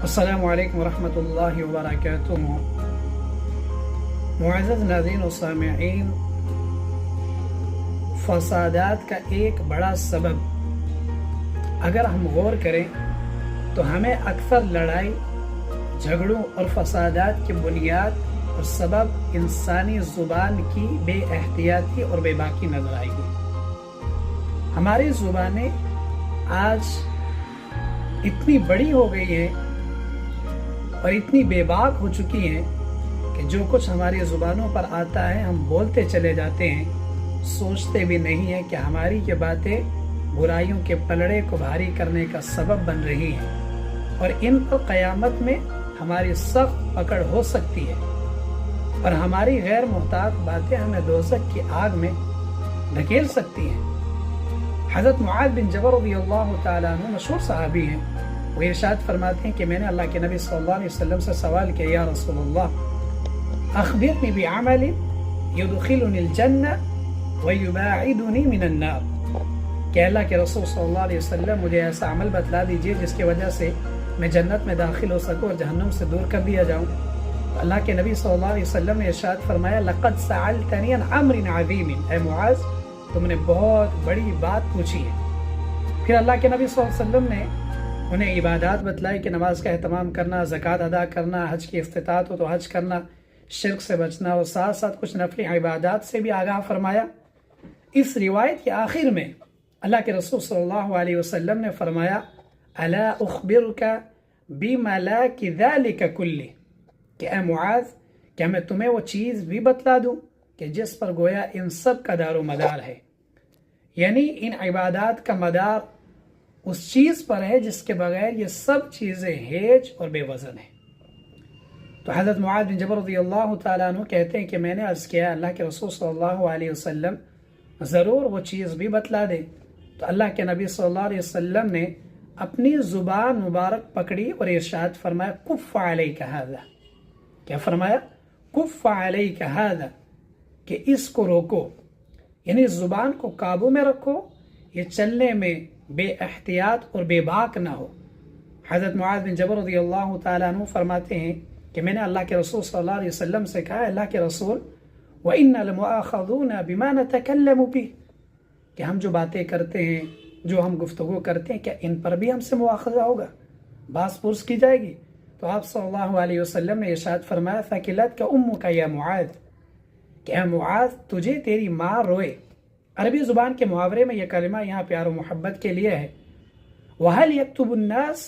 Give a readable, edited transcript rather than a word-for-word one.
अस्सलामु अलैकुम वरहमतुल्लाहि वबरकातुहू। मुअज़्ज़ज़ नाज़रीन व सामिईन, फसादात का एक बड़ा सबब अगर हम गौर करें तो हमें अक्सर लड़ाई झगड़ों और फसादात की बुनियाद और सबब इंसानी ज़ुबान की बेएहतियाती और बेबाकी नजर आएगी। हमारी ज़ुबानें आज इतनी बड़ी हो गई हैं और इतनी बेबाक हो चुकी हैं कि जो कुछ हमारी ज़ुबानों पर आता है हम बोलते चले जाते हैं, सोचते भी नहीं हैं कि हमारी ये बातें बुराइयों के पलड़े को भारी करने का सबब बन रही हैं और इन पर क़यामत में हमारी सख्त पकड़ हो सकती है और हमारी गैर मुहतात बातें हमें दोज़ख की आग में धकेल सकती हैं। हज़रत मुआज़ बिन जबल रज़ियल्लाहु ताला अन्हु मशहूर सहाबी हैं। वो इरशाद फरमाते हैं कि मैंने अल्लाह के नबी सल्लल्लाहु अलैहि वसल्लम से सवाल किया, या रसूलल्लाह अख़बिरनी बिअमलिन युदखिलुनिल जन्नह व युबाइदुनी मिनन नार। कि अल्लाह के रसूल सल्लल्लाहु अलैहि वसल्लम मुझे ऐसा अमल बतला दीजिए जिसकी वजह से मैं जन्नत में दाखिल हो सकूँ और जहन्नम से दूर कर दिया जाऊँ। तो अल्लाह के नबी सल्लल्लाहु अलैहि वसल्लम ने इरशाद फरमाया, लक़द सअलतनी अन अम्रिन अज़ीमिन, ऐ मुआज़ तुमने बहुत बड़ी बात पूछी है। फिर अल्लाह के नबी सल्लल्लाहु अलैहि वसल्लम ने उन्हें इबादत बतलाई कि नमाज का एहतमाम करना, ज़कात अदा करना, हज की इस्तिताअत हो तो हज करना, शिर्क से बचना और साथ साथ कुछ नफली इबादत से भी आगाह फरमाया। इस रिवायत के आखिर में अल्लाह के रसूल सल्लल्लाहु अलैहि वसल्लम ने फरमाया, अला उख़बिरुका बिमलाकि ज़ालिका कुल्ली, कि ऐ मुआज़ क्या मैं तुम्हें वो चीज़ भी बतला दूँ कि जिस पर गोया इन सब का दारो मदार है, यानी इन इबादत का मदार उस चीज़ पर है जिसके बगैर ये सब चीज़ें हेज और बेवज़न है। तो हज़रत मुआज़ बिन जबल रज़ियल्लाहु ताला अन्हु कहते हैं कि मैंने अर्ज़ किया, अल्लाह के रसूल सल्लल्लाहु अलैहि वसल्लम ज़रूर वो चीज़ भी बतला दे। तो अल्लाह के नबी सल्लल्लाहु अलैहि वसल्लम ने अपनी ज़ुबान मुबारक पकड़ी और इरशाद फरमाया, कुफ़ अलैका हाज़ा। क्या फरमाया? कुफ़ अलैका हाज़ा, कि इसको रोको, यानी ज़ुबान को काबू में रखो, ये चलने में बेअहतियात और बेबाक ना हो। हज़रत मुआज़ बिन जबल रज़ियल्लाहु ताला अन्हु फरमाते हैं कि मैंने अल्लाह के रसूल सल्लल्लाहु अलैहि वसल्लम से कहा, अल्लाह के रसूल, व इन्ना लमुआख़ज़ूना बिमा नतकल्लमु बिह, कि हम जो बातें करते हैं, जो हम गुफ्तगू करते हैं, क्या इन पर भी हमसे मुआख़ज़ा होगा, बास पुरस की जाएगी? तो आप सल्लल्लाहु अलैहि वसल्लम ने इरशाद फरमाया, फ़किलतका उम्मुका या मुआज़, कि ऐ मुआज़ तुझे तेरी माँ रोए। अरबी ज़ुबान के मुहावरे में यह कलिमा यहाँ प्यार और मोहब्बत के लिए है। वहल यक्तुबुन्नास